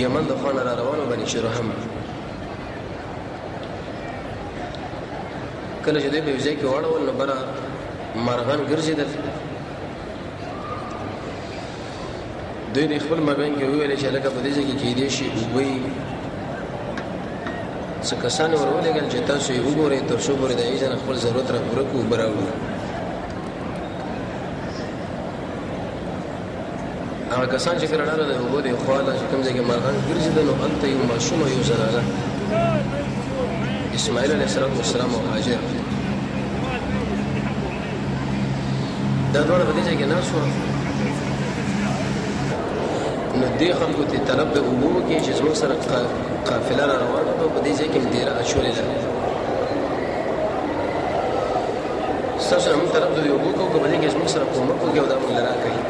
یمن د خوا نه را روانو بني شرحم. کله چې دوی په یو ځای کې واړول نو بره مارغان ګرځېدل. دوی د خپل مابین کې وویل چې لکه په دې ځای کې کېدای شي اوبه څه کسان یې ورولېږل چې تاسو یې وګورئ تر څو پورې د هغې ځای نه خپل ضرورت را پوره کړو اوبه راوړو. هغه کسان چې کله لاړل د اوبو د خوا له چې کوم ځای کې مارغان ګرځېدل نو هلته یو ماشوم او یو زنانه اسماعیل علیه السلام او هاجر دا دواړه په دې ځای کې ناست وو. نو دې خلکو ته طلب د اوبو وکړي چې زموږ سره قافله را روانه ده او په دې ځای کې مې دیره اچولې ده. ستاسو نه موږ طلب د اوبو کوو که په دې کې زموږ سره کومک وکړي او دا موږ له راکوي.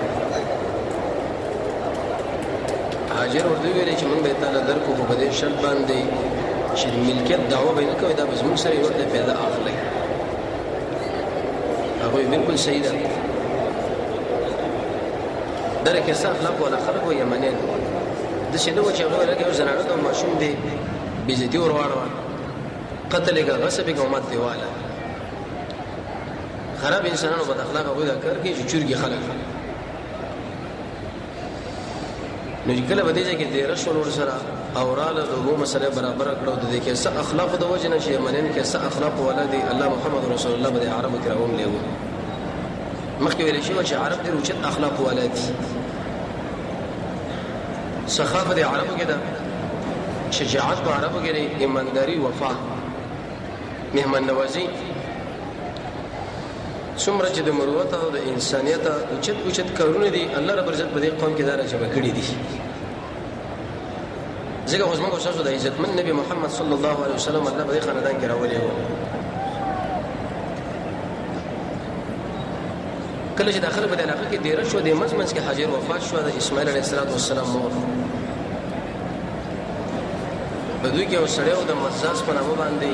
هاجر ورته وویلې چې موږ به یې تاله درکړو خو په دې شرط باندې چې د ملکیت دعوه به یې نه کوئ دا به زموږ سره یې ورته پیدا اخلئ. هغه ویل بلکل صحیح ده. دا کیسه اخلاق والا خلک وو یمنیان داسې نه وه چې هغه ویل یو زنانه ته ماشوم دی بېزتي ور واړوه قتل یې کړه غصب یې کړه مات دې واله. خراب انسانانو بد اخلاق هغوی دا کار کوي چې چرګي خلک نو چې کله په دې ځای کې دیره شول ورسره او راله د اوبو مسله برابره کړه او د دې کیسه اخلاقو د وجې نه چې یمنیان کیسه اخلاق والا دی الله محمد رسول الله به د عربو کې راوملی وو. مخکې ویل شوي چې عرب ډېر اوچت اخلاق والا دي. سخافت عربو کې ده، شجاعت په عربو کې ده، ایمانداري، وفا، مهمان نوازي. څومره چې د مروت او د انسانیت اوچت اوچت کارونه دي الله رب عزت په دې قوم کې دا راجبه کړي دي. ځکه خو زموږ ستاسو د عزتمن نبي محمد صلی الله علیه وسلم الله په دې خاندان کې راولي وو. کله چې داخله په علاقه کې ډیره شو د منځ کې هاجر وفات شو د اسماعیل علیه السلام مور. په دوی کې یو سړی و د مزاز په نامه باندې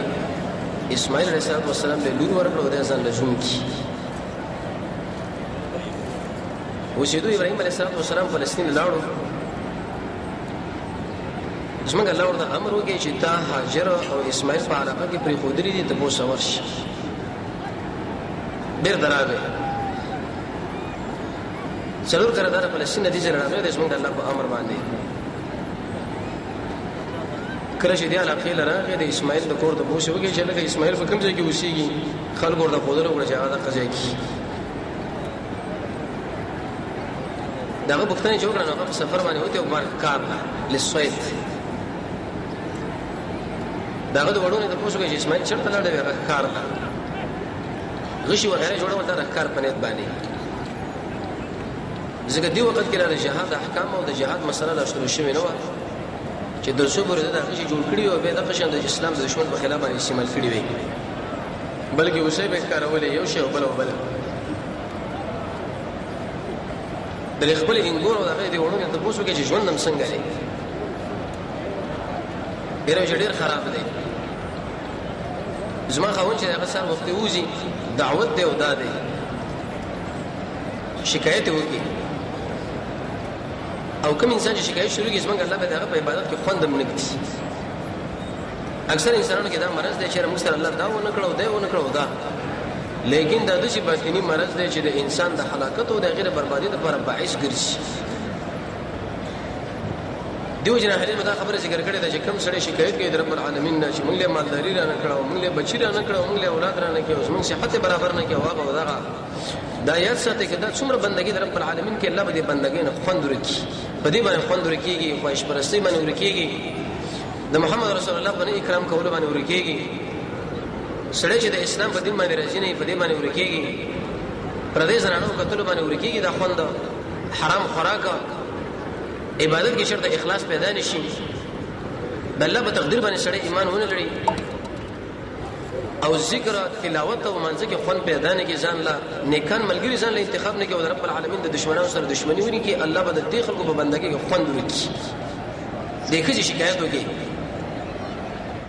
اسماعیل علیه السلام له لور ورکړه او د ځان له ژوند کې اوسېدو. ابراهیم علیه السلام فلسطین لاړو. زموږ الله ورته امر وکړي چې تا هاجر او اسماعیل په علاقه کې پرېښودلي دي ته بوسه ورشي. بېرته راغی څلور کاله دا د فلسطین نه دې ځای راغلی دی زموږ د الله په امر باندې. کله چې دې علاقې له راغی د اسماعیل د کور ته پوښتنه وکړي چې لکه اسماعیل په کوم ځای کې اوسېږي. خلکو ورته ښودنه وکړه چې هغه دغه ځای کې د هغه پوښتنې چې وکړه نو هغه په سفر باندې وتی او کار للصید د هغه د وړو نه تپوس وکړي چې اسماعیل چېرته لاړ دی هغه ښکار ده غشي وغیره جوړول دا د ښکار په نیت باندې. ځکه دې وخت کې د جهاد احکام او د جهاد مسله لا شروع شوې نه وه چې د څو پورې دا غشي جوړ کړي او بیا دغه شان د اسلام د دشمن په خلاف باندې استعمال کړي وي بلکې اوسې به ښکارولې یو شی او بل او بل د خپل انګور او دغه دې وړو نه تپوس وکړي چې ژوند هم څنګه دی. ډېر خراب دی. زما خاوند چې هغه سهار وختي وځي دعوت دی او دا دی شکایت وکړي او کوم انسان چې شکایت شروع کړي زموږ الله به د هغه په عبادت کې خوند هم نه ږدي. اکثر انسانانو کې دا مرض دی چې موږ سره الله دا ونه کړو دی ونه کړو دا، لیکن دا داسې باطني مرض دی چې د انسان د هلاکت او د هغې د بربادۍ دپاره باعث ګرځي. دیو جنا حدیث دا خبره ذکر کړې ده چې کوم سړی شکایت کوي د رب العالمین نه چې موږ له مالداري را نه کړو، موږ له بچی را نه کړو، موږ له اولاد را نه کړو، موږ صحت برابر نه کړو، هغه ودغه دا یاد ساتي چې دا څومره بندګي د رب العالمین کې الله به دې بندګۍ نه خوند ورکړي، په دې باندې خوند ورکړي، خواهش پرستۍ باندې ورکړي، د محمد رسول الله باندې اکرام کول باندې ورکړي. سړی چې د اسلام په دین باندې راځي نه په دې باندې ورکړي، پردې زنانو کتلو باندې ورکړي، دا خوند حرام خوراک عبادت کې شرط اخلاص پیدا نشي، د الله په تقدیر باندې سړی ایمان ونه لري او ذکر تلاوت او منځ کې خوند پیدا نه کې ځان لا نیکان ملګری ځان له انتخاب نه کې او رب العالمین د دشمنانو سره دښمنی ونی کې الله به د دې خلکو په بندګۍ کې خوند ورکړي. دغه چې شکایت وکړي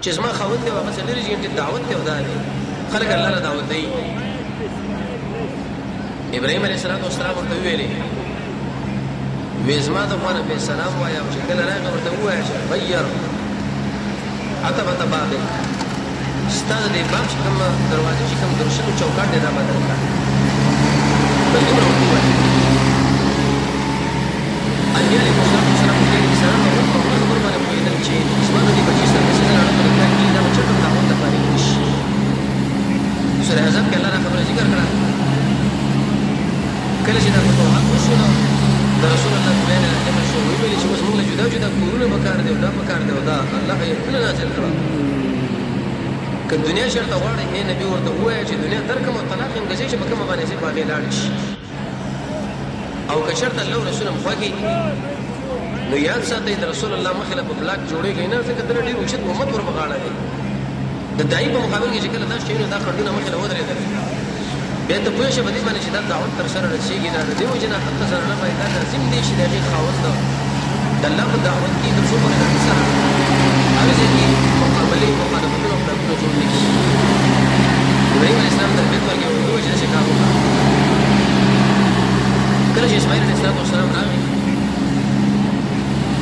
چې زما خاوند دی هغه سره لري چې دعوت ته ودا دي خلک الله له دعوت دی. ابراهیم علیه السلام ورته ویلي وېزما ته باندې په سلام وایا او چې کله راغی ورته وایي چې غیر عتبة بابک ستا د دې باب چې کومه دروازې چې کوم درشلو چوکاټ دی دا بدل کړه بل دومره ورته ووایي انبیا علیهم السلام د انسانانو په خبرو باندې پوهېدل چې زما د دې بچي سره داسې زنانه په کار کېږي دا به چېرته دعوت ته فارغ نه شي سوره احزاب کې الله دا خبره ذکر کړه کله چې دا فتوحات وشو نو د رسول الله بیان جمع شو وی ویل چې اوس موږ له جدا جدا کورونه پکار دی او دا پکار دی او دا الله آیتونه نازل کړه که دنیا شرط غواړي اے نبی ورته ووایه چې دنیا درکم او طلاق هم غځي چې په کومه باندې چې په هغې لاړ شي او که شرط الله او رسول هم خوښي نو یاد ساتئ د رسول الله مخې له په بلاک جوړېږي نه ځکه دنه ډېر اوچت محمد ور په غاړه دی د داعي په مقابل کې چې کله دا شیونه دا خنډونه مخې له ودرېدل بیا ته پوه شه په دې باندې چې دا دعوت تر سره رسېږي دا د دې وجې نه حتی زنانه باید دا لازم دی چې د هغې خاوند د الله په دعوت کې تر څو پورې د هغې سره هغې ځای کې مقابلې مخالفتونه او خلافونه جوړ نه کړي ابراهیم علیه السلام تربیت ورکړي او دې وجې داسې کار وکړه کله چې اسماعیل علیه السلام راغی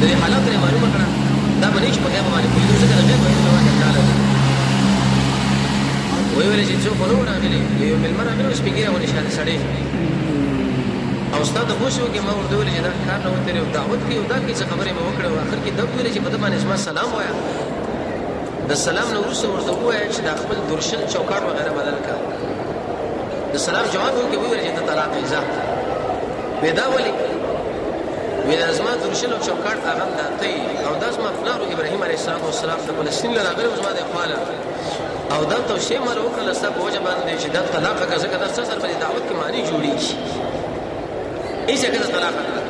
د دې حالات یې معلومه کړه دا به نه چې په غیب باندې پوهېدو ځکه د غیب علم واحد تعالی دی وی ویل چې څوک ونه راغلی یو مېلمه راغلی سپین ږیری غوندې شاته سړی او ستا ته پوه شو چې ما ورته ویلې چې دا کار نه وتلی او دعوت کوي او دا کې څه خبرې مې وکړې او اخر کې دا ویلې چې په ده باندې زما سلام وایه د سلام نه وروسته ورته ووایه چې دا خپل درشل چوکاټ وغیره بدل کړه د سلام جواب ورکړي ویې ویل چې ته طلاق یې ځه وی دا ولې وی دا زما درشل او چوکاټ هغه هم دا ته او دا زما پلار ابراهیم علیه السلام د فلسطین له راغلی زما د خواله او دا توصیه مې وکړله ستا په وجه باندې چې دا طلاق کړه ځکه دا ستا سره په دې دعوت کې معنی جوړېږي هېڅ که دا طلاق کړه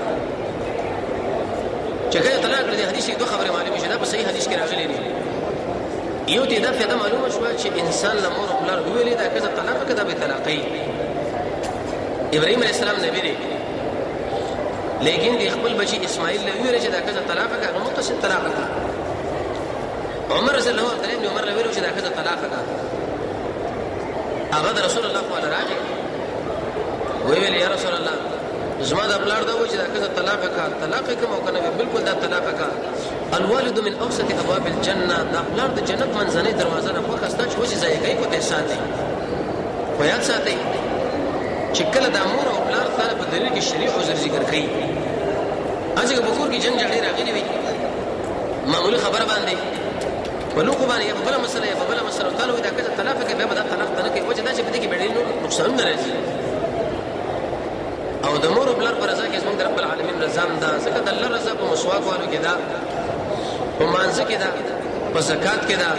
چې که طلاق کړه د حدیث کې دوه خبرې معلومې شي دا په صحیح حدیث کې راغلي دي یو ته دا فایده معلومه شوه چې انسان له مور او پلار وویلې دا که زه طلاق کړه دا به طلاقوي ابراهیم علیه السلام نبی دی لیکن د خپل بچي اسماعیل له ویل چې دا که زه طلاق کړه هغه متصل طلاق کړه عمر رضی الله عنه ابن عمر له ویل چې دا که زه طلاق کړه هغه د رسول الله صلی الله علیه راغی ویل یا رسول الله زما د پلار دا و چې دا که زه طلاق کړه طلاق کوم او کنه بالکل دا طلاق کړه الوالد من اوسط ابواب الجنه دا پلار د جنت منځنۍ دروازه نه خوښه ستا چې وځي ځای کوي په دې ساتي خو یاد ساتئ چې کله د مور او پلار سره په دلیل کې شریع عذر ذکر کوي هسې که په کور کې جنجالي راغلي وي معمولي خبره باندې په لوښو باندې یا په بله مسله یا په بله مسله او تا له وایي دا که زه طلاق کوي بیا به دا طلاق ته نه کوي وجه دا چې په دې کې بیا ډېر نور نقصانونه راځي او د مور او پلار په رضا کې زموږ د رب العالمین رضا هم ده ځکه د الله رضا په مسواک والو کې ده په مانځه کې ده په زکات کې ده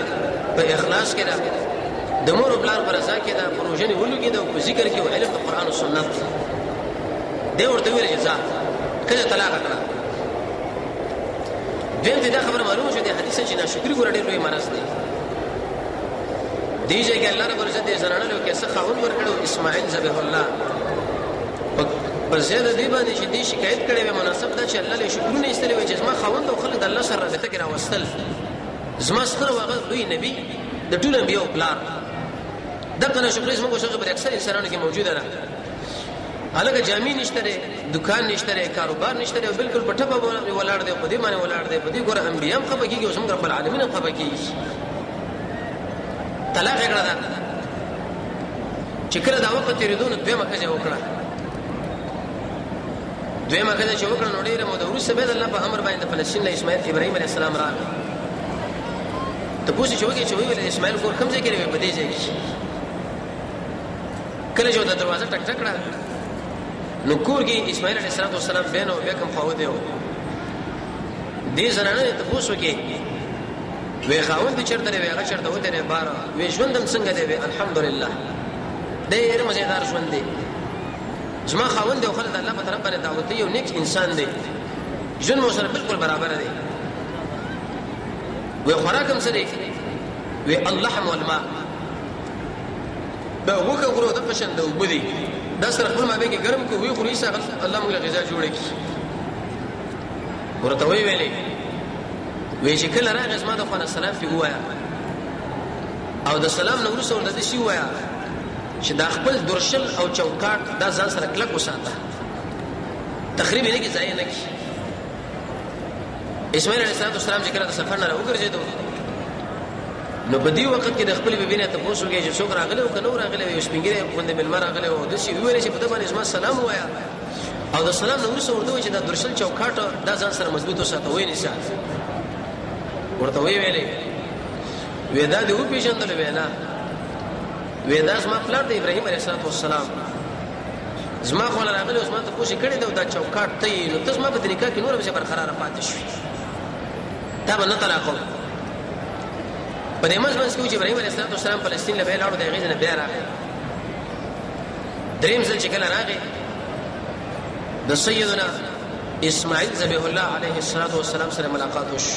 په اخلاص کې ده د مور او پلار په رضا کې ده په روژه نیولو کې ده او په ذکر کې او علم د قرآن او سنت دی ورته ویل چې ځه ښځه طلاق کړه دویم ته دا خبره معلومه شوه د حدیث چې ناشکري ګوره ډېر لوی مرض دی دې ځای کې الله رب العزت دې زنانه له کې څه خاوند ورکړی اسماعیل ذبیح الله په زیاده دې باندې چې دې شکایت کړی وی مناسب ده چې الله له شکرونه ایستلی وی چې زما خاوند او خلک د الله سره رابطه کې راوستل زما ستر واغه دوی نبی د ټول انبیاء او پلار دغه ناشکري زموږ څخه پر اکثر انسانانو کې موجوده ده هلکه جامې نشته دی دکان نشته دی کاروبار نشته دی او بالکل په ټپه باندې ولاړ دی په دې باندې ولاړ دی په دې ګوره انبیا هم خفه کېږي او زموږ رب العالمین هم خفه کېږي طلاق یې کړه ده چې کله دا وخت تېرېدو نو دویمه ښځه وکړه دویمه ښځه چې وکړه نو ډېره موده وروسته بیا د الله په امر باندې د فلسطین له اسماعیل ابراهیم علیه السلام راغی تپوس یې چې وکړي چې ویل اسماعیل کور کوم ځای کې دی په دې ځای کې کله چې د دروازه ټک ټک کړه نو کور کې اسماعیل علیه السلام بین او بیا کوم خاوند و دې زنانه ته تپوس وکړي وی خاوند دې چېرته دی وی هغه چېرته وتی دی باره وی ژوند هم څنګه دی وی الحمدلله ډېر مزېدار ژوند دی زما خاوند دی او خلک د الله په طرف باندې دعوتي یو نیک انسان دی ژوند مو سره بالکل برابر دی وی خوراک هم څه دی وی اللحم والماء دا وګه غرو د پشن د اوبه دی دا سره خپل مابې کې ګرم کې وی خوري سره الله موږ له غذا جوړه کی ورته وی ویلې وی چې کله راغی زما د خپل سلام فی وایا او د سلام نو وروسته ورته شي وایا چې دا خپل درشل او چوکاټ دا ځان سره کلک وساته تخریب نه کی ځای نه کی اسماعیل علیه السلام چې کله د سفر نه راوګرځېدو نو په دې وخت کې د خپل بیبي نه تاسو کې چې څوک راغلی او کنو راغلی یو سپینګری باندې ملمر راغلی او د سی ویل چې په دې باندې اسما سلام وایا او د سلام نو ورسره ورته چې د درشل چوکاټ د ځان سره مضبوط وساته وې نشه ورته ویلې ودا دې و پیژندل وینا ودا اسما پلار د ابراهيم عليه السلام زما خو له راغلی اوس ما ته کوشش کړې دا چوکاټ ته نو تاسو ما په طریقه کې نور به برقرار پاتې شي دا به نه طلاقو په دې مزمن کې چې ابراهيم عليه السلام فلسطین له بیل اړو د غیزه نه بیا راغی دریم ځل چې کله راغی د سیدنا اسماعیل ذبیح الله علیه السلام سره ملاقات وش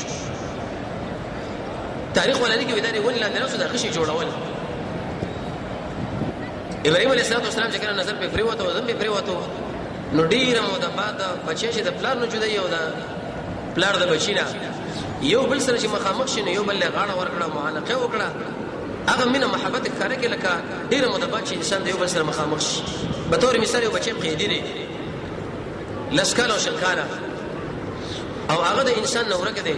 تاریخ ولادت کې وداري ول لاندې نو د خشي جوړول ابراهيم عليه السلام چې کله نظر په پریوته او زم په پریوته نو ډیر مو د بعد بچی چې د پلار نه جوړي او د پلار د بچینا یو بل سره چې مخامخ شنه یو بل له غاړه ورکړه معانقه وکړه هغه مینه محبت ښکاره کې لکه ډیر مو د بعد چې انسان د یو بل سره مخامخ شي به تور مثال یو بچی قیدی دی لسکاله او شکاله او هغه د انسان نو ورکه دی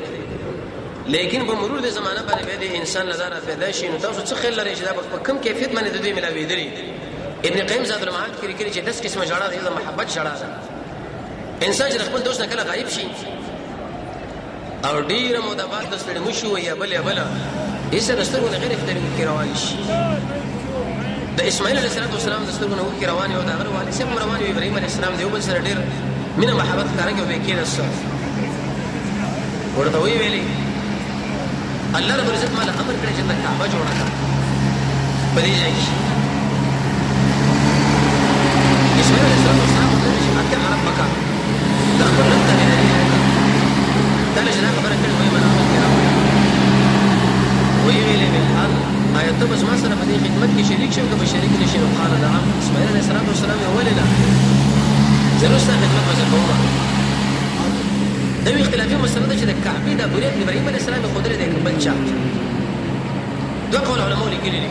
لیکن په مرور د زمانہ باندې به د انسان لدار پیدا شي نو تاسو څه خل لري چې دا په کم کیفیت باندې د دې ملاوي دی ابن قیم زاد المعاد کې لري چې 10 قسمه جوړه د محبت جوړه ده انسان چې خپل دوست نه کله غایب شي او ډیر مو د بعد د ستړي مشو یا بل هیڅ دستورو نه غیر اختیاري کې روان شي د اسماعیل علیه السلام دستورو نه کې روان یو دا غره والي سم روان یو ابراهيم علیه السلام دی بل سره ډیر مینه محبت کارګه وې کې رسو ورته ویلي الله رب عزت مال امر کړی چې د کعبه جوړه کړه په دې ځای کې اسماعیل علیه السلام چې اته عرب مکه د خپل نن ته نه دا چې دا خبره کړې وای مله امر کړه وی ویلې بالحال آیت بس ما سره په دې خدمت کې شریک شو که به شریک نشي نو قال نعم اسماعیل علیه السلام ولنا ضرور ستاسو خدمت وکړم دا یو اختلافي مسله ده چې د کعبه د بنیاد ابراهيم عليه السلام خو درې د بل چا دوه قول علماء لیکلي دي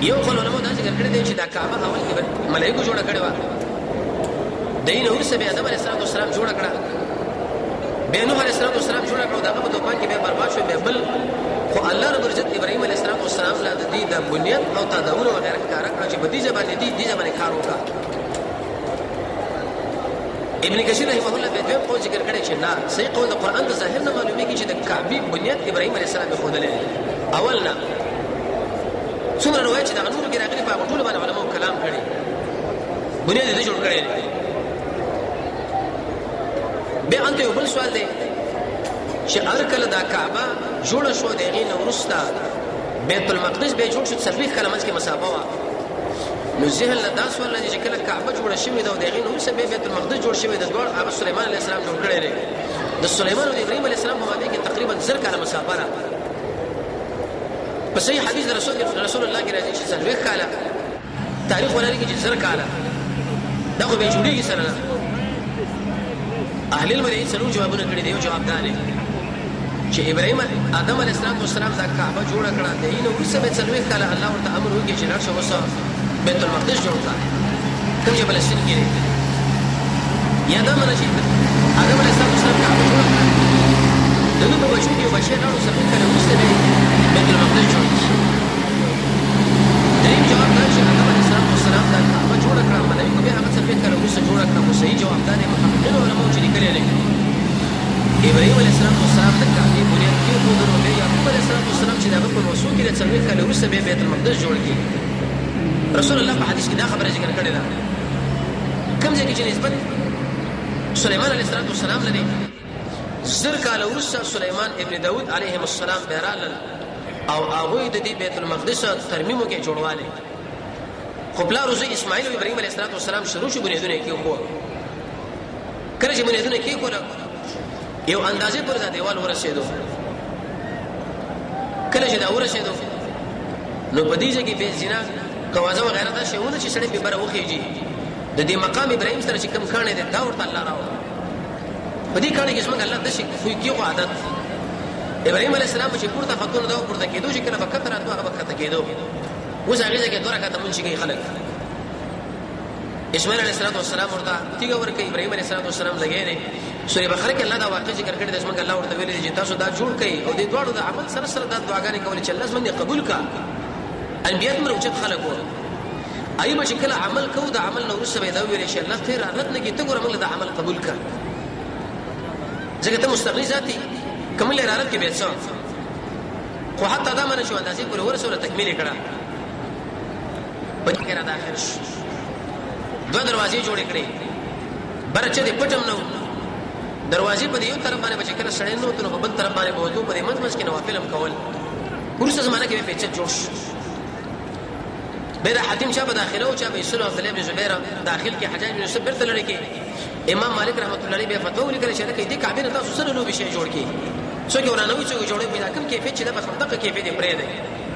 یو قول علماء دا ذکر کړی دی چې دا کعبه اول کې ملائکه جوړه کړې و دین ورسره به آدم عليه السلام جوړه کړه به نوح عليه السلام جوړه کړه دا په توفان کې به برباد شو به بل خو الله رب عزت ابراهيم عليه السلام لا د دې د بنیاد او تداول وغیرہ کار کړ چې په دې ځبانه دې ځبانه کار وکړه ابن کثیر رحمه الله په دې قول ذکر کړی چې نه صحیح قول د قران د ظاهر نه معلومیږي چې د کعبه بنیاد ابراهيم عليه السلام خو دلې اولنا څومره روایت چې د نور کې راغلي په ټول باندې علماء کلام کړي بنیاد دې جوړ کړی به انته یو بل سوال دی چې ارکل دا کعبه جوړ شو دغه نو ورستا بیت المقدس به جوړ شو څلوي کلمات کې مسافه وا نو ذهن له داس ولله چې کله کعبه جوړه شوې دا دغه نو څه به بیت المقدس جوړ شوې د دوړ هغه سليمان عليه السلام جوړ کړی دی د سليمان او ابراهيم عليه السلام په باندې کې تقریبا زر کاله مسافه را په صحیح حدیث رسول الله کې راځي چې څلوي کاله تاریخ ولري کې زر کاله دا خو به جوړیږي سره اهل المدینه څلور جوابونه کړی دی یو جواب دا دی چې ابراهيم آدم عليه السلام دا کعبه جوړ کړه دی نو ورسره به څلوي کاله الله ورته امر وکړي چې راشه وسه بیت المقدس جوړ کړه کوم چې فلسطین کې یا دا منه چې آدم علیه السلام کعبه جوړ کړه دغه په بچو کې بچی راو سره کله ورسره بیت المقدس جوړ کړه دریم جواب دا چې آدم علیه السلام دا کعبه جوړ کړه ملایکه به هغه څه کله ورسره جوړ کړه خو صحیح جواب دا دی محققین علماء چې لیکلي دي ابراهيم عليه السلام د کعبه بنیاد کې خو درو یعقوب علیه السلام چې دا په موضوع کې د څلوي کله ورسره بیت المقدس جوړ کړي رسول الله په حدیث کې دا خبره ذکر کړې ده کوم ځای کې چې نسبت سليمان عليه السلام لري زر کال ورسره سليمان ابن داود عليه السلام بهرال او هغه د دې بیت المقدس ترمیمو کې جوړواله خو بلا روزي اسماعیل او ابراهيم عليه السلام شروع شو بنیادونه کې وو کله چې بنیادونه کې کول یو اندازې پر دا دیوال ورسېدو کله چې دا ورسېدو نو په دې ځای کې به زنا کوازه وغیرہ دا شیونه چې سړی په بره وخیږي د دې مقام ابراهيم سره چې کم کانه ده دا ورته الله راو په دې کانه کې څنګه الله د شي خو کېغه عادت ابراهيم عليه السلام چې پورته خطونه دا پورته کېدو چې کله وخت راتو هغه وخت کېدو اوس هغه ځکه دوه رکعات مونږ کې خلک اسماعیل عليه السلام ورته تیګه ورکه ابراهيم عليه السلام لګې نه سورې بقره کې الله دا واقع ذکر کړی د څنګه الله ورته ویلي چې تاسو دا جوړ کړئ او د دوړو د عمل سره سره دا دعاګانې کولې چې الله زموږ قبول کا انبیاء موږ اوچت خلق وو ایمه چې کله عمل کوو د عمل نو ورسره به دا ویل شي الله خیر رحمت نه کی ته ګور موږ د عمل قبول کا ځکه ته مستغنی ذاتی کومه لرارت کې به څو خو حتی دا منه شو اندازې پر ورسره تکمیل کړه پدې کې را داخل شو دوه دروازې جوړې کړې برچې دې پټم نو دروازې په یو طرف باندې بچ کړه سړې نو ته په بل طرف باندې بوځو په منځ منځ کې نوافل هم کول ورسره زمانہ کې په چت جوړ به دا حاتم چا په داخله او چا به سلو عبد الله بن زبیر داخل کې حجاج بن یوسف برته لړ کې امام مالک رحمت الله علیه به فتوا ولیکل چې دې کعبه نه تاسو سره نو به شي جوړ کې څو کې ورانوي څو جوړې پیدا کوم کیفیت چې د خندق کیفیت پرې ده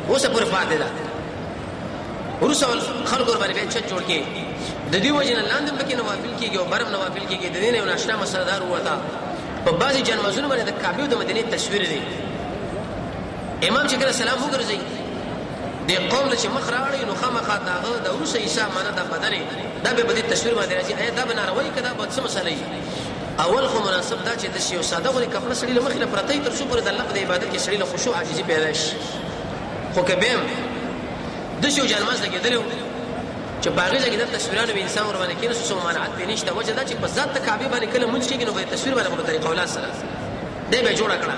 اوسه پر فائدہ ده ورسول خلق ور باندې چت جوړ کې د دې وجه نه لاندې پکې نوافل کېږي او برم نوافل کېږي د دې نه ناشنا مسردار وتا په بعضي جنمازونو باندې د کعبه او د مدینه تصویر دی امام چې کله سلام وګرځي د قوم چې مخ راړي نو خامخا داغه د اوسه عیسی معنی د بدن دا به د تصویر باندې راځي اې دا بناروي کدا به څه مسلې اول خو مناسب دا چې د شی او ساده غوړي کپړه سړي له مخې پرته تر څو پر د الله په عبادت کې سړي له خشوع عاجزي پیدا شي خو کبم د شی جنماز لګیدل چې باغې ځکه د تصویرانو به انسان ور باندې کینې سو مانعت به نشته وجه دا چې په ذات کعبه باندې کله مونږ کېږي نو به تصویر باندې په طریقه اولاد سره دې به جوړ کړه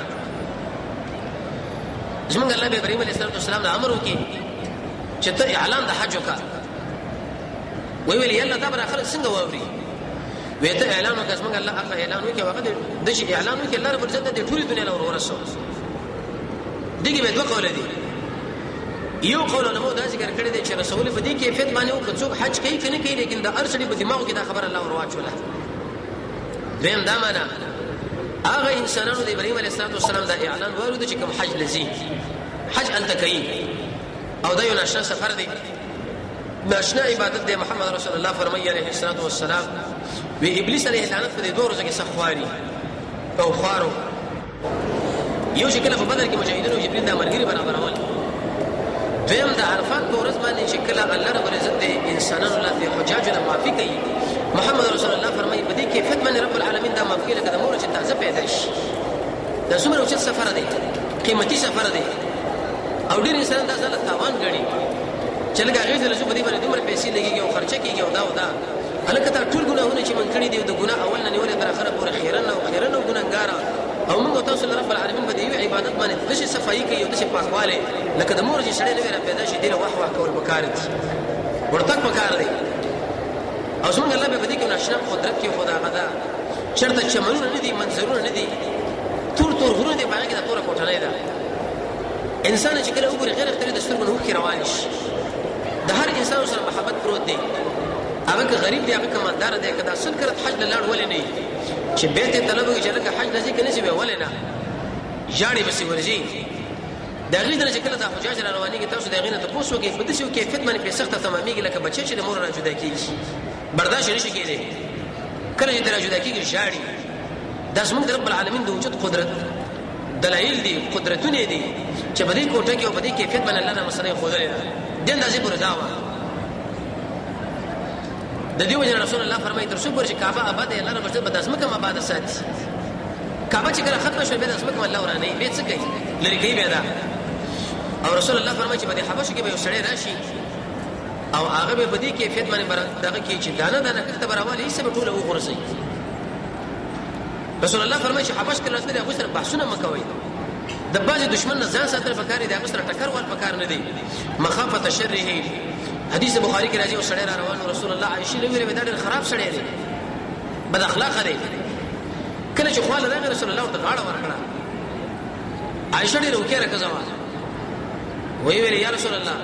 زمونږ الله به ابراهيم عليه السلام د امر وکي چې ته اعلان د حج وکړه وی ویل یلا دا بر اخر څنګه ووري وته اعلان وکړ زمونږ الله هغه اعلان وکي هغه د شي اعلان وکي الله رب عزت د ټولي دنیا له ورسو دغه به دوه قول دي یو قول له مو دا ذکر کړی دی چې رسول په دې کیفیت باندې او څوک حج کوي کنه کوي لیکن د ارشدي په دماغ کې دا خبر الله ورواچوله دیم دا معنا هغه انسانانو د ابراهيم عليه السلام دا اعلان ورود چې کوم حج لذي حج انت کوي او دا یو ناشنا سفر دی ناشنا عبادت دی محمد رسول الله فرمایي عليه الصلاه والسلام وی ابلیس علیه اللعنت په دې دوه ورځې کې سخواري او خوارو یو شکل په بدر کې مجاهدینو جبريل د مرګري برابر اول دویم د عرفات په ورځ باندې چې کله الله رب العزت د انسانانو له حجاج نه معافي کوي محمد رسول الله فرمایي په دې کې فتمن رب العالمین دا معافي لکه د مور چې تازه پیدا شي دا څومره اوچت سفر دی قیمتي سفر دی او ډېر انسان دا ځل تاوان غړي چې لږه غیږ له څه په دې باندې دومره پیسې لګيږي او خرچه کیږي او دا هلکه تا ټول ګناهونه چې من کړی دی د ګناه اول نه نیولې تر اخره پورې خیرن او ګناګار او موږ تاسو رب العالمین په دې عبادت باندې د شي صفایي کوي او د شي پاکواله لکه د مور چې سړی نه پیدا شي ډیره واه کول پکار دي ورته پکار دی او څنګه الله به دې کې ناشنا قدرت کې خدا غدا چرته چمنونه نه دي منظرونه نه دي تور غرونه دي باندې دا تور کوټه نه ده انسان چې کله وګوري غیر اختیاري د سترګو نه روان شي د هر انسان سره محبت پروت دی هغه غریب دی هغه کمالدار دی کدا اصل کرت حج لاړ ولې نه چې بیت طلب کې چې لکه حج لږه کې نشي ولې نه ژاړي بس ورځي دا غي درجه کله د حجاج رواني کې تاسو دا غینه ته پوسو کې په دې شو کیفیت باندې په سخته تمامي کې لکه بچي چې د مور نه جدا کیږي برداشت نشي کېدی کله چې درجه جدا کیږي ژاړي د اسمن رب العالمین د وجود قدرت دلایل دي قدرتونه دي چې په دې کوټه کې او په دې کیفیت باندې الله نه مسله خوده دي اندازې پر داوا د دې وجه رسول الله فرمایي تر څو پر چې کعبه آباد الله رب عزت به اسمه کوم آباد ساتي کعبه چې کله ختم شوه به اسمه کوم الله ورانه به څه کوي لری کوي به دا او رسول الله فرمایي چې په حبشه کې به یو سړی راشي او هغه به دې کیفیت باندې دغه کې چې دانه کته برابر یې سبب ټول وګورسي رسول الله فرمایي چې حبش کې راځي هغه سره بحثونه مکوي د بعض دشمن نه ځان ساتل پکار دي هغه سره ټکر ول پکار نه دي مخافه شره حدیث بخاری کې راځي او سړی را روان رسول الله عائشه له ویره ډېر خراب سړی دی بد اخلاق دی کله چې خواله راغی رسول الله ته غاړه ورکړه عائشه ډېر وکړه کزما وی ویل یا رسول الله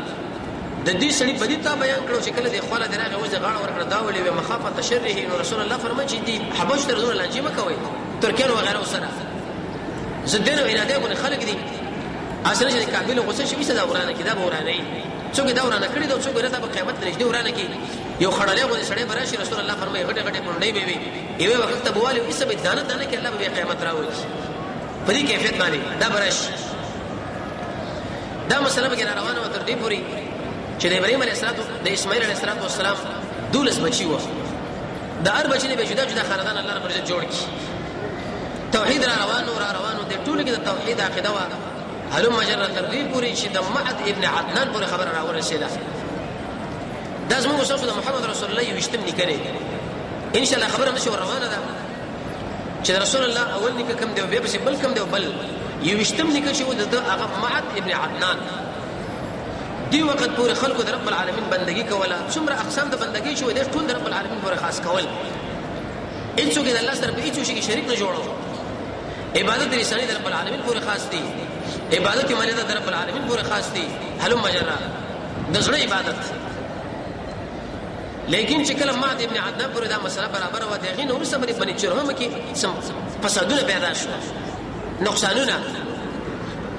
د دې سړي په دې تا بیان کړو چې کله د خواله دراغه وځه غاړه ورکړه دا ولې مخافه شره نو رسول الله فرمایي چې دې حبش تر دور لانجه مکوي ترکیان وغیرہ وسره زدنه عناده کو خلک دي اصل چې کابل غوسه شي څه دا ورانه کې دا ورانه څوک دا ورانه کړی دا څوک راته په قیامت نشي ورانه کې یو خړلې غوړي سړی براشي رسول الله فرمایي غټه غټه پونډې به وي ایوه وخت ته بواله ایسه به دانه کې الله به قیامت راوړي په دې کیفیت باندې دا برش دا مسله به روانه و تر دې پوری چې د ابراهيم عليه السلام د اسماعیل عليه السلام دولس بچي و د هر بچی به جدا جدا خاندان الله رب عزت جوړ کړي توحید را روانو د ټول کې د توحید عقیده وا هلو مجره تر دې پوری چې د معد ابن عدنان پورې خبره راورسېده. دا زموږ شخص د محمد رسول الله یوشتم نکړي ان شاء الله خبره نشو روانه ده چې رسول الله اول نک کم دی بیا بل کم دی بل یوشتم نک چې د هغه معد ابن عدنان دی وخت پورې خلکو د رب العالمین بندگی کوله. څومره اقسام د بندگی شو د ټول د رب العالمین پورې خاص کول. هیڅوک د الله سره په هیڅ شي کې شریک نه جوړو. عبادت لسانی د رب العالمین پورې خاص دي. عبادت مالی د رب العالمین پورې خاص دي. هلم مجرا د زړه عبادت. لیکن چې کله معد ابن عدنان پورې دا مسله برابر و دغه نور سمري بني چرهم کې فسادونه پیدا شو نقصانونه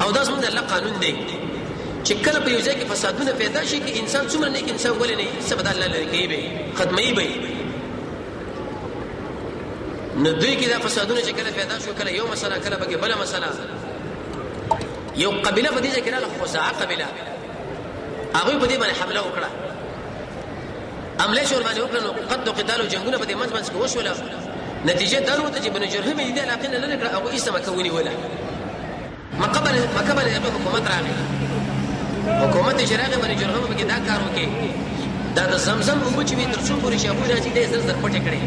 او دا زموږ د الله قانون دی چې کله په یو ځای کې فسادونه پیدا شي کې انسان څومره نیک انسان ولې نه سبد الله لري کوي ختمي به نو دوی کې دا فسادونه چې کله پیدا شو کله یو مسله کله بګي بل مسله یو قبيله په دې ځای کې راغله خزاعه قبيله هغه په دې باندې حمله وکړه عمله شور باندې وکړه نو قد قتال او جنگونه په دې منځ کې وشوله نتیجه دا وروته چې بن جرهم دې علاقې نه لکړه او اسمه کوي ولا مقبل حکومت راغی حکومت شراغه بن جرهم کې دا کار وکړي دا د زمزم او چې تر څو پورې شابو راځي دې زر پټ کړي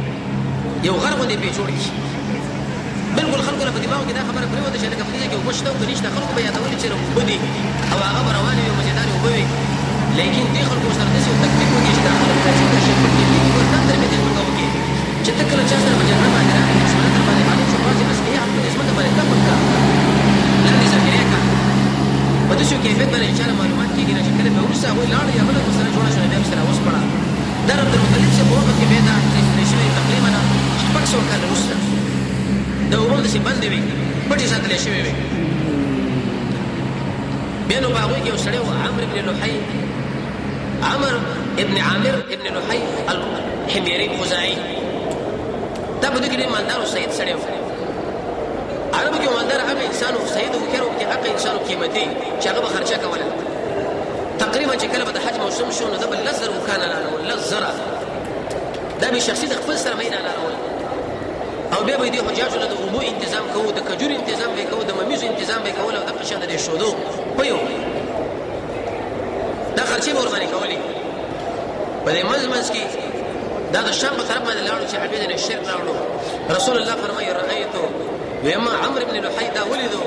یو غرب دې پیچوړ کی بالکل خلکو په دماغ کې دا خبره پرې وته چې لکه په دې کې وښته او نشته خلکو به یادول چې وبدي او هغه رواني او مزیدار وبوي لیکن دې خلکو سره دې یو تکلیف وکړي چې دا خلک چې دا شي په دې کې ورته تر دې وکړي چې تکل چا سره بجنه باندې راځي چې سره باندې باندې چې بازي مسئله په دې اسمه باندې دا پکا لاندې ځای کا په دې شو کې په باندې چې معلومات کېږي چې کله به ورسره وي لاړ یا بل مسله جوړه شوه بیا سره اوس پړه دا رب المطلب څخه په وخت کې به دا نشوي تقریبا شپږ سو کال وروسته دا وګورئ چې باندې وي پټي ساتل شوی وي بیا نو باغوي کې وسړی و عمرو ابن لحي عمر ابن عامر ابن لحي الحميري الخزاعي دا په دې کې مالدار او سید سړی و عربو کې مالدار هغه انسان او سید او کېرو کې هغه انسان قیمتي چې هغه خرچه کوله تقریبا چې کله د حج موسم شو نو د بل لزر وکانه لاله لزر دا به شخصي د خپل سره مینه لاله او بیا به دې حجاجو له اوبو تنظیم کوو د کجور تنظیم به کوو د ممیزو تنظیم به کوو او د قشان د شودو پيو دا خرچه ور باندې کولی په دې مزمنس کې دا د شام په طرف باندې لاړو چې حبيب نه شرک لاړو رسول الله فرمایي رأيتو وما عمرو ابن لحي دا ولدو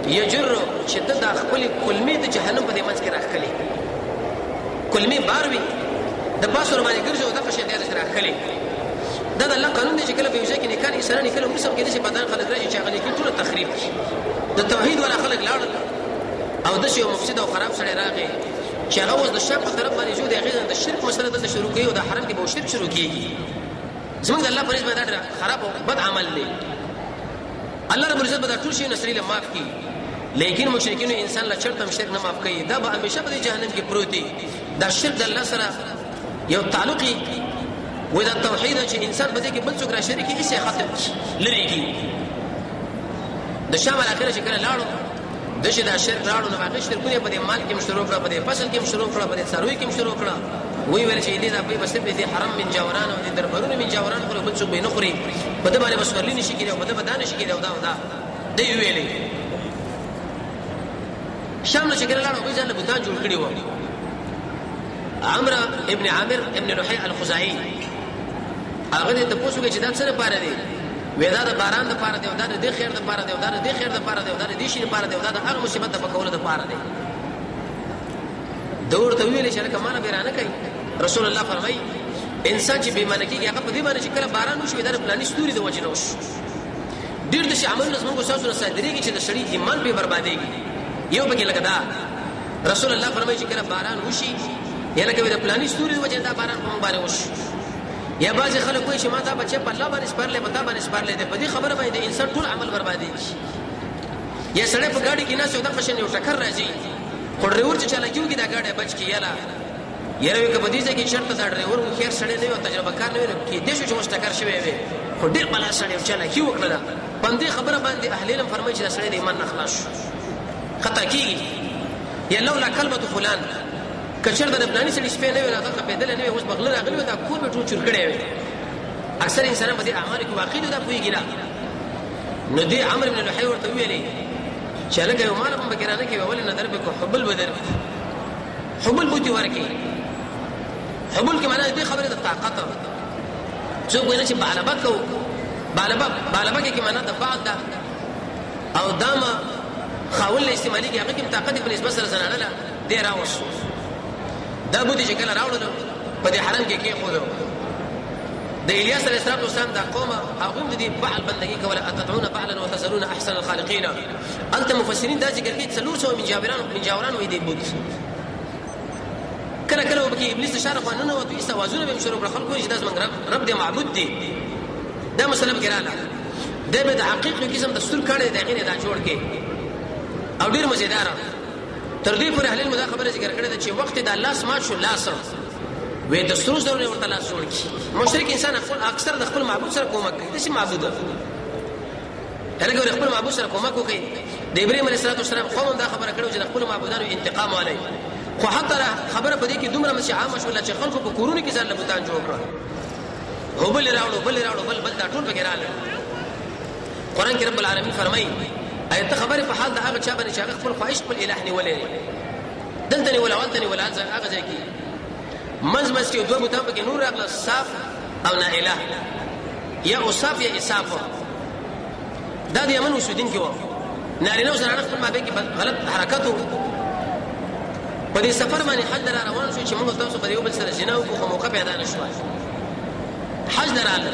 يجر شدت خپل کلمې د جهنم په دې منځ کې راخلي کلمې باروي د پاسور باندې ګرځو د قشان د راخلي دا د الله قانون دی چې کله په یو ځای کې نکاح انسان کله مسلم کې چې بدن خلک راځي چې هغه کې ټول تخریب د توحید ولا خلک لاړ او د شی مفسد او خراب سره راغی چې هغه اوس د شرک په طرف باندې جو دی هغه د شرک مسله د شروع کوي او د حرام کې به شرک شروع کیږي زموږ د الله پرېز باندې دا خراب او بد عمل دی الله رب العزت به ټول شی نصری له معاف کی لیکن مشرکین انسان لا چرته شرک نه معاف کوي دا به همیشه په جهنم کې پروت دی دا شرک د الله سره یو تعلقي ودا توحید چې انسان بده کې بل څوک را شریک هي څه ختم لريږي د شام الاخره چې کله لاړو د شه د شرک لاړو نو هغه شرکونه په دې مال کې مشترک کړه په دې فصل کې مشترک کړه په دې څاروي کې مشترک کړه وی ویل چې دې دا په بس په دې حرم من جاوران او دې دربارونه من جاوران خو بل څوک به نه خوري په دې باندې مسورلی نشي کېږي په دې بدن نشي کېږي دا دی ویلې شام چې کله لاړو به ځان له بوتان جوړ کړی و عمرو ابن عامر ابن لحي الخزاعي هغه دې ته پوښتنه چې دا څه لپاره دی ودا د باران لپاره دی ودا د خیر لپاره دی ودا د خیر لپاره دی ودا د دې شي لپاره دی ودا د هغه مصیبت په کولو لپاره دی دور ته ویل چې لکه مانه بیرانه کوي رسول الله فرمایي انسان چې بیمانه کیږي هغه په دې باندې چې کله باران وشي دا پلاني ستوري د وجه نه وشي ډیر د شي عمل نظم کو ساسو صادريږي چې د شړې ایمان په برباديږي یو بګي لکه دا رسول الله فرمایي چې کله باران وشي یا لکه د پلاني ستوري د وجه دا باران په باندې وشي یا بعض خلک کوئی چې ما دا بچي په الله باندې سپارلې پتا باندې سپارلې ده په دې خبره باندې انسان ټول عمل بربادي یا سړی په گاډي کې نه سودا قشن یو ټکر راځي خو ډرایور چې چلا کیږي دا گاډي بچ کی یالا یره وي کبه دې ځکه شرط دا ډرایور مو خیر سړی نه یو تجربه کار نه وي کې دې شو چې مستقر شوی وي خو ډیر بلا سړی چلا کیو کړل باندې خبره باندې اهل علم فرمایي چې سړی د ایمان نه خلاص خطا کیږي یا لولا کلمه فلان کچر د پلاني سړي شپې نه وي راځه په دل نه وي اوس بغل راغلی دا کور به ټول چور کړي وي اکثر انسانان په دې اعمال کې واقع دي دا کوي ګیلا نو دې عمرو بن لحي ورته ویلې چې لکه یو مال په بکرانه کې ولې نظر به کو حبل بدر حبل بوتي ورکی حبل کې معنی دې خبره د طاقت څو ویل چې بالبا کې معنی د بعد ده او داما خاول استعمالي کې هغه کې طاقت په نسبت سره زنانه ده دې راوښ دا بوتي چې کله راوړل په دې حرم کې خو د الیاس علیه السلام دا قومه هغه د دې بعل بندګي کوله اتدعون بعلا وتذرون احسن الخالقين انت مفسرین دا ذکر کوي 300 من جاوران وې دی بوت کله کله وبکې ابلیس اشاره قانون او دوی توازن به شروع کړ خلکو چې داس من رب دې معبود دی دا مسله ګراله د به د حقیقي قسم دستور کړي دا غینه دا جوړ کې او ډیر مزیدار تر دې پر اهل المدا خبره ذکر کړي چې وخت د الله سما شو لاس وې دستور ضروري ورته لاس جوړ کی مشرک انسان اکثر د خپل معبود سره کومک کوي چې معبود هغه خپل معبود سره کومک کوي د ابراهيم عليه السلام قوم دا خبره کړو چې خپل معبودانو انتقام علي خو حتی خبره پدې کې دومره مشي عام شو چې خلکو په کورونو کې ځان له بوتان جوړ کړ هو بل راوړو بل دا ټول بګی رااله قران کې رب العالمین فرمایي ایت خبره په حال د هغه چا باندې چې خپل خواهش خپل الہ نیولې دلته ولا ولتنی ولا هغه ځای کې مز کې دوه بوتان کې نور راغله صاف او نا الہ یا اوصاف یا اساف دا د یمن وسودین کې و نارینه او زنانه خپل مابین کې غلط حرکت په دې سفر باندې حج در روان شو چې موږ تاسو په یو بل سره جنا وکړو موقع پیدا نشو حج دراله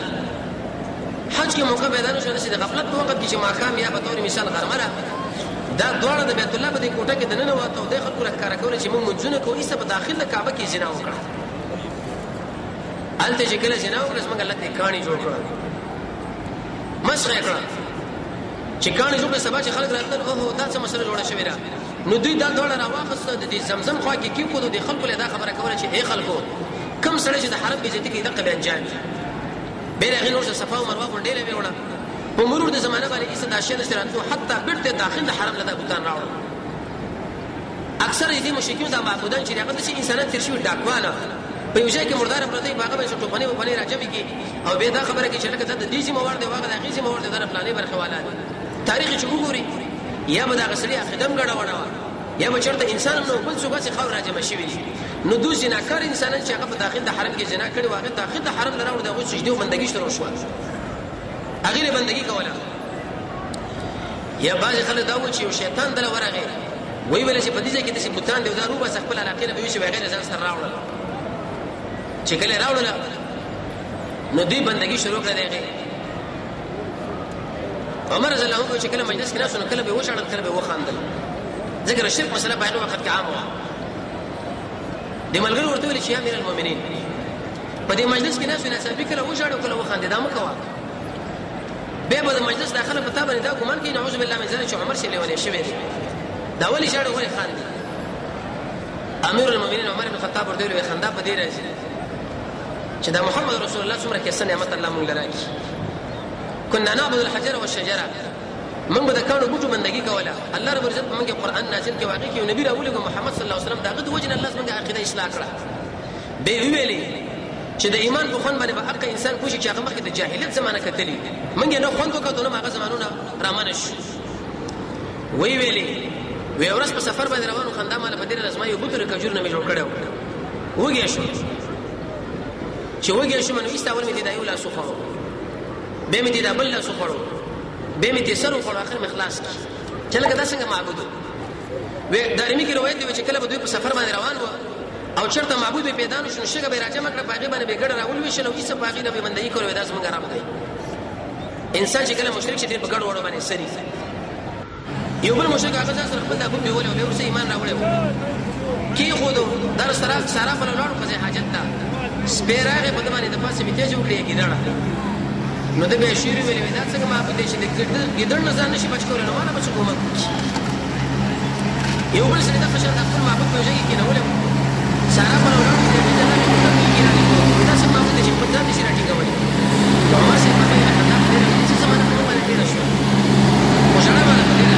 حج کې موقع پیدا نشو چې د غفلت په وخت کې چې ماقام یا په تور مثال غرمره دا دوړه د بیت الله په دې کوټه کې دننه وته د خلکو راکاره کول چې موږ منځونه کوو ایسه په داخله د کعبه کې جنا وکړه الته چې کله جنا وکړه څنګه الله ته کہانی جوړ کړه مسخه کړه چې کہانی جوړه سبا چې خلک راتل اوه دا څه مسله جوړه شوې را نو دوی دا دوړه راوخسته د دې زمزم خوا کې کیو کو د خلکو له دا خبره کوله چې اے خلکو کم سره چې د حرم به ځتی کې دغه انجام بیره غنور صفا او مروه غونډېلې وروړه په مرور د زمانه باندې ایسه د اشیاء نشراتو حتی بیرته داخل د حرم لدا بوتان راوړل اکثر دې مشرکین د معبودان چې هغه د انسانان تر شي ډاکوانه په یو ځای کې مردار پرته باغ به څه ټوپنی و پنی راځي کې او به دا خبره کې چې لکه د دې سیمه ورده واغه د غیزي مورده در پلانې برخواله تاریخ چې وګوري یا به دا غسلی اقدام غړا وړا یا به چرته انسان نو بل څه غسي خاور راځي شي نو دوی جناکار انسانان چې هغه په داخل د حرم کې جنا کړي واغه داخل د حرم لراوړ دغه سجده بندګي شروع شو هغه بندګي کوله یا باز خلک دا و چې یو شیطان دل ورغه وی ویل چې په دې ځای کې د بوتان دی دا روبه خپل علاقې نه به شي غیر ځان سره راوړل چې کله راوړل نو دې بندګي شروع کړه دیغه عمر رضی الله عنه چې کله مجلس کې ناسو کله به وشاړل کله به وخاندل ذکر الشرک مسله په هغه وخت کې عام و د ملګرو ورته ویل چې امیر المؤمنین په دې مجلس کې ناسو نه صاحب کله وشاړل کله وخاندل دا مکوا به د مجلس داخله پتا باندې دا ګمان کوي نعوذ بالله من ذلک چې عمر شي لیونی شوی دی دا ولی شاړو ولی خاندي امیر المؤمنین عمر بن الخطاب ورته ویل خندا په دې راځي چې دا محمد رسول الله څومره کې سنت الله مونږ لراکي كنا نعبد الحجر والشجره من بده كانوا بوجو بندگی کوله الله رب عزت موږ قرآن نازل کې واقع کې نبی راولې محمد صلی الله علیه وسلم داغه د وجه الله څنګه عقیده اصلاح کړه به ویلې چې د ایمان په خون باندې به حق انسان کوشي چې هغه مخکې د جاهلیت زمانه کتلی موږ نه خوند وکړو نو هغه زمانونه رامنش وی ویلې وی ورس په سفر باندې روانو خندا مال په دې رسمه یو بوتره کجور نه جوړ کړو وګیا شو چې وګیا شو منو ایستاول می دی دایو لا سوخو به می دی دبل لا سوخو به می دي سر خو اخر مخلاص چې لکه دا څنګه معبود و دارمی کې روایت دی چې کله به دوی په سفر باندې روان و او چرته معبود به پیدا نشو شګه به راځه مکه باغې باندې به ګډ راول وشل او کیسه باغې نه به بندي کوي دا څنګه رام دی انسان چې کله مشرک شي په ګډ وړو باندې سری یو بل مشرک هغه ځان سره خپل د ابو دیول او ورسې ایمان راوړل کی خو دا سره په لور په حاجت تا سپیراغه په دمانه د پاسه میته جوړ کړی کیدړه نو د به شیر ویلې دا څنګه ما په دې چې د ګډړ نه ځان نشي بچ کولای نو ما نه بچ کوم یو بل سره د خشن د خپل معبود په ځای کې نه ولې سارا په لور کې د جنت په کې نه لري دا څنګه معبود چې په ځان نشي راټینګولای نو ما سي په دې حالت کې چې زمانه په باندې تیر شو مشاله باندې تیر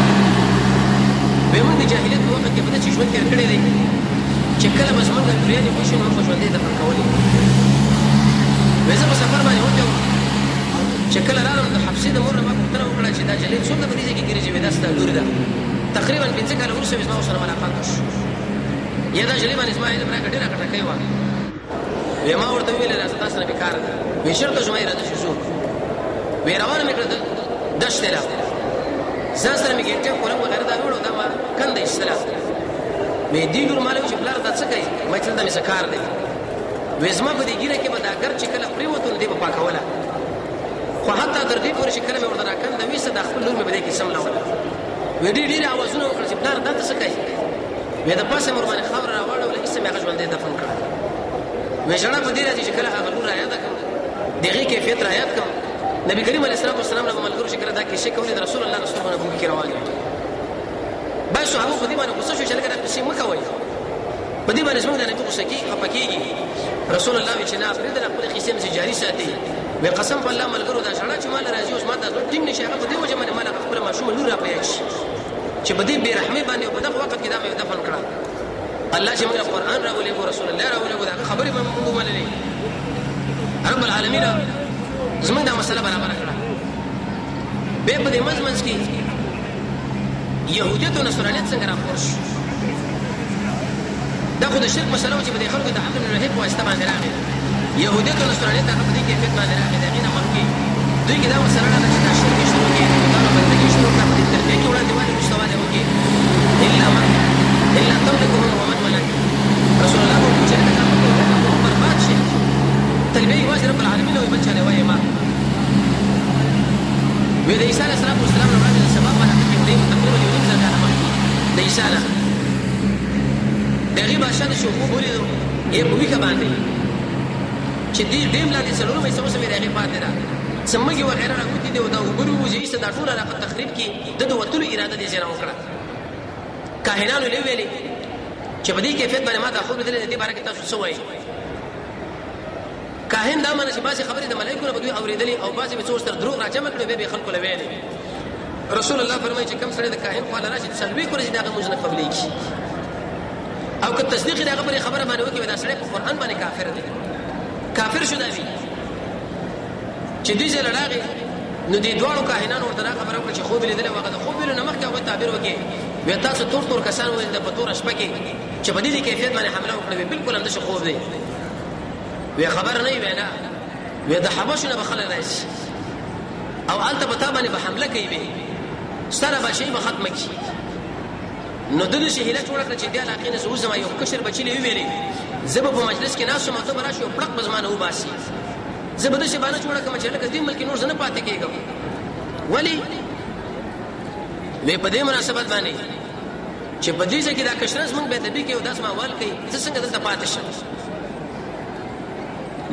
به موږ د جاهلیت په وخت کې په دې ژوند کې کړی دی چې کله بس موږ د دنیا په شنو په ژوند دې د کولای وځه په سفر باندې وته چې کله راغلم د حفصې د مور نه ما پوښتنه وکړه چې دا جلیل څومره په دې ځای کې ګرځي وې دا ستا لور ده تقریبا 5 کاله وروسته زما ورسره ملاقات وشو یا دا جلیل باندې زما علم راکړه ډېره کټکۍ وه وی ما ورته وویل راځه تاسو نه بېکاره ده وی چېرته ځو ما یې راځه چې ځو وی روانه مې کړه دشتې له ځان سره مې ګینټۍ قلم وغیره دا وړو دا ما کنده ایستله وی دې لور ما له چې پلار دا څه کوي ما چې دلته مې څه کار دی وی زما په دې ګیره کې به دا ګر چې کله پرېوتو نو دې به پاکوله خو حتی تر دې پورې چې کله مې ورته راکنده ویسته دا خپل لور مې په دې کې سملوله وی ډېرې اوازونه وکړه چې پلار دا ته څه کوي وی د پاسه مې ورباندې خاوره راواړوله ایسته مې هغه ژوندی دفن کړه وی ژړا په دې راځي چې کله هغه لور رایاده کړم د هغې کیفیت رایاد کړم نبي کریم علیه السلام نه به ملګرو چې کله دا کیسې کولې د رسول الله رسول باندې ګوګې کې روان یم بعض صحابو په دې باندې غوسه شو چې لږ دا کیسې مه کوئ په دې باندې زموږ د نبي غوسه کېږي خفه کېږي رسول الله وایي چې نه پرېږده خپلې کیسې مې جاري ساتي وی قسم په الله ملګرو دا ژړا چې ما له راځي اوس ما دا زړه ټینګ نه شي هغه په دې وجه باندې ما له خپله ماشومه لور را په یاد شي چې په دې بېرحمۍ باندې او په دغه وخت کې دا مې دفن کړه الله چې موږ قرآن راولېږو رسول الله راولېږو د هغه خبرې به موږ ومنلې رب العالمین زموږ دا مسله برابره کړه بیا په دې منځ کې یهودیت او نصرانیت څنګه راپور شو دا خو د شرک مسله وه چې په دې خلکو د عقل بن رهیب په واسطه باندې راغې یهودیت او نصرانیت هغه په دې کیفیت باندې راغې د هغې نه مخکې دوی کې دا مسله راغله چې دا شرک یې شروع کړي بتانو بندګي شروع کړه په دې تربیه کې وړاندې والي مستواله وکړي الا تملکهم ومن ملک رسول الله وایي چې دا کار برباد شي تلبیه یوازې رب العالمین او بل چا نه وایي ما وی د عیسی علیه السلام نه وړاندې د سبا په حقیقت کې تقریبا یو نیم زر کاله مخکې د عیسی نه د هغې بادشاه د شوخوب ولیدو یې په ویښه باندې چې دې ډیم لاندې څلورمه حصه اوس مې د هغې پاتې ده څه مږې وغیره راګوتې دي او دا اوبه ووځي ایسته دا ټول علاقه تخریب کړي ده د وتلو اراده دې ځای نه وکړه کاهنانو یې ویلې چې په دې کیفیت باندې ما دا خوب لیدلی د دې باره کې تاسو څه وایي کاهن دا معنی چې بعضې خبرې د ملایکو نه به دوی اورېدلې او بعضې به څه ورسره دروغ راجمع کړي بیا به یې خلکو له ویلې رسول الله فرمایي چې کوم سړی د کاهن خواله راشي څلوېښت ورځې د هغه لمونځ نه قبلېږي او که تصدیق یې د هغه پر خبره باندې وکړي دا سړی په قرآن باندې کافر دی کافر شو دا وي چې دوی ځای له راغې نو دې دواړو کاهنانو ورته دا خبره وکړه چې خوب یې لیدلی و هغه د خوب ویلو نه مخکې هغوی تعبیر وکړي بیا تاسو تور کسان وویل د په توره شپه کې چې په دې کیفیت باندې حمله وکړه وی بلکل همداسې خوب دی وی خبر نه وی نه وی د حبشو نه به خلک راشي او هلته به تا باندې به حمله کوي وی ستا نه بادشاهي به ختمه کړي نو ده داسې هیله جوړه کړه چې دې علاقې نه زه وځم یو کشر بچي له ویلې زه به په مجلس کې ناست وم او ته به راشي او پړق به زما نه وباسي زه به داسې بانه جوړه کړم چې لکه دې ملک نور زه نه پاتې کېږم ولې وی په دې مناسبت باندې چې په دې ځای کې دا کشران زموږ بېادبي کوي او دا زما وال کوي زه څنګه دلته پاتې شم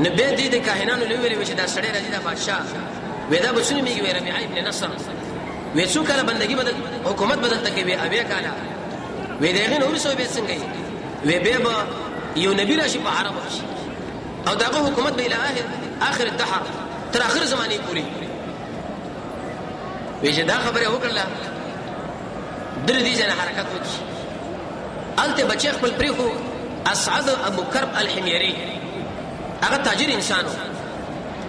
نو بیا دې د کاهنانو له ویلې وی چې دا سړی راځي دا بادشاه وی دا به څونه میږي وی ربیعه ابن نصر وی څو کاله بندګي بدل حکومت بدل ته کوي اویا کاله وی د هغې نه وروسته بیا څنګه وی بیا به یو نبي راشي په عربو کې او د هغه حکومت به الی آخر الدهر تر آخر زمانې پورې وی چې دا خبره وکړله در دې ځای نه حرکت وکړي هلته بچی خپل پرېښو اسعد ابو کرب الحمیري هغه تاجر انسان و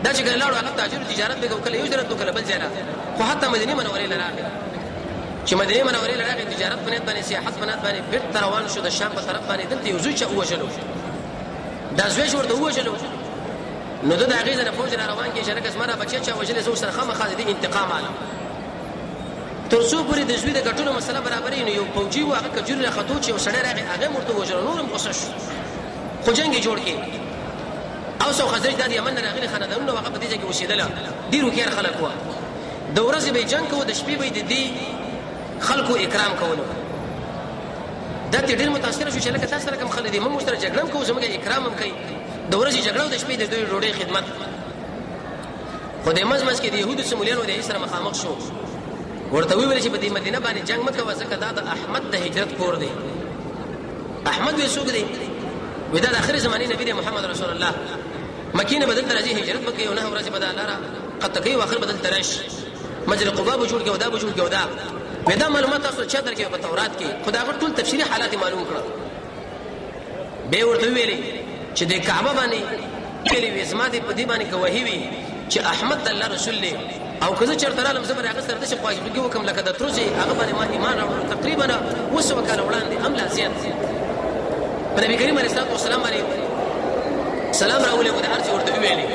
دا چې کله لاړو هغه تاجر تجارت به کله یو ځای ته کله بل ځای ته خو حتی مدینې منورې له راغی چې مدینې منورې له راغی تجارت په نیت باندې سیاحت په نیت باندې بېرته روان شو د شام په طرف باندې دلته یو زوی چا ووژلو دا زوی چې ورته ووژلو نو ده د هغې ځای نه فوج را روان کړي چې لکه زما را بچی چا وژلی زه ورسره خامخا د دې انتقام علم تر څو پورې د زوی د ګټلو مسله برابرې نو یو فوجي و هغه کجوري راخطو چې یو سړی راغی هغه هم ورته ووژلو نور هم غوسه شو خو جنګ یې جوړ کړي اوس او خزرج دا د یمن نه راغلي خاندانونه هغه په دې ځای کې اوسېدله ډېر هوښیار خلک وه د ورځې به یې جنګ کوو د شپې به یې د دې خلکو اکرام کولو دا ترې ډېر متاثره شو چې لکه تاسو سره کوم خلک دي موږ ورسره جګړه هم کوو زموږ اکرام هم کوي د ورځې جګړه او د شپې د دوی ډوډۍ خدمت خو د منځ کې د یهودو سمولیانو د هغې سره مخامخ شو ورته ویل چې په دې مدینه باندې جنګ مه کوه ځکه دا د احمد د هجرت کور دی احمد وی څوک دی وی دا د آخرې زمانې نبي دی محمد رسول الله مکې نه به دلته راځي هجرت به کوي او 9 ورځې به دا لاره قطع کوي او آخر به دلته راشي مسجد قبا به جوړ کړي او دا به جوړ کړي او دا وی دا معلومات تاسو چا درکوي په تورات کې خو د هغه ټول تفصیلي حالات معلوم کړه بیا ورته ویلې چې د کعبه باندې ویلې وي زما دې په دې باندې ګواهي وي چې احمد الله رسول له او کزه چرته رالم زبر هغه سره د شي خواږه وکم لکه د تروزي هغه باندې ما ایمان راوړ تقریبا وسو کاله وړاندې املا زیات په نبی کریم علیه الصلاه والسلام باندې سلام راولې او د ارچ ورته ویلې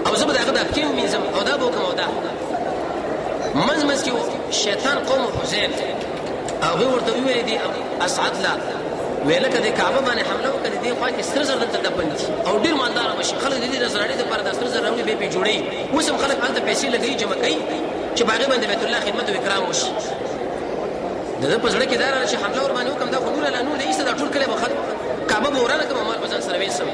او زبر هغه د کیو مینځم او دا بوکم او دا منځ کې شیطان قوم حزین هغه ورته ویلې دي اسعد لا ویلکه د کعبه باندې حمله وکړي دی خو کې ستر زر دلته دبن او ډیر مالدار مشي خلک دې نظرانه د پر د ستر زر راوړي به جوړي وسم خلک حالت پیسې لګي جمع کوي چې باغې باندې بیت الله خدمت او اکرام وشي دغه په ځړه کې دار چې حمله ور باندې وکم دا خو نور لا نور ایسته د ټول کله بخل کعبه ورانه کوم مال بزن سره وېسم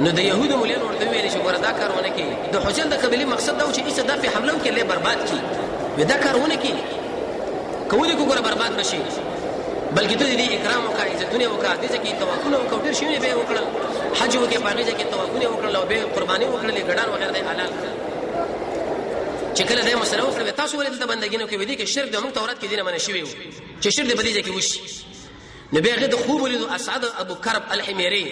نو د يهودو مولین ورته ویل چې وردا کارونه کې د حجل د قبلي مقصد دا و چې ایسته د په حمله کې له برباد کی ودا کارونه کې کولی کو ګره برباد نشي بلکې ته دې اکرام وکړه عزتونه وکړه دې چې توکل وکړه ډېر شي به وکړه حج وکړه باندې چې توکل وکړه او به قرباني وکړه ګډان وغیرہ د حلال چې کله دې مسله وکړه تاسو ولې د بندګینو کې ودی کې شرک د موږ تورات کې دینه منه شوی چې شرک دې بدیږي کې وشي نبی هغه د خوب ولید اسعد ابو کرب الحميري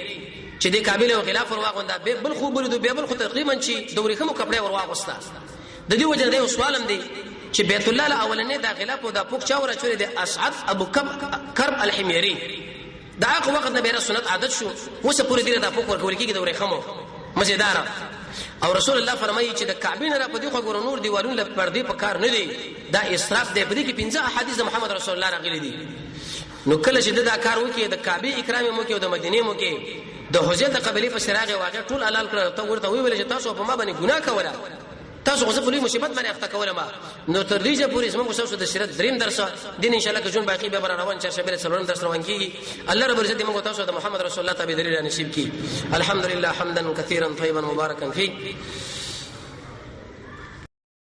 چې د کابل او خلاف ورواغوندا به بل خوب ولید به بل خو تقریبا چې دوري کوم کپڑے ورواغستا د دې وجه دې سوالم دی چې بیت الله الاولنې داخله په د پوک چاوره چوري د اسعد ابو کرب الحميري دا هغه وخت نبی رسول سنت عادت شو وسه پوری دی د پوک ورکول کېږي دوري خمو مزیدار او رسول الله فرمایي چې د کعبه نه را پدې خو ګور نور دیوالونه له پردې په کار نه دی دا اسراف دی پدې کې 15 احادیث محمد رسول الله راغلي دي نو کله چې دا کار وکي د کعبه اکرام مو کې او د مدینه مو کې د حجل د قبلي په سراغ واقع ټول حلال کړو ته ورته ویل چې تاسو په ما باندې ګناه کوله تاسو غوښه په لوی مصیبت باندې اخته کوله ما نو تر دې چې پوری اسمه غوښه د شریعت دریم درس دین ان شاء الله که جون باقی به بر روان چې شبیر سلام درس روان کیږي الله رب عزت موږ تاسو د محمد رسول الله تابع دلیل نصیب کی الحمدلله حمدا كثيرا طيبا مباركا فيه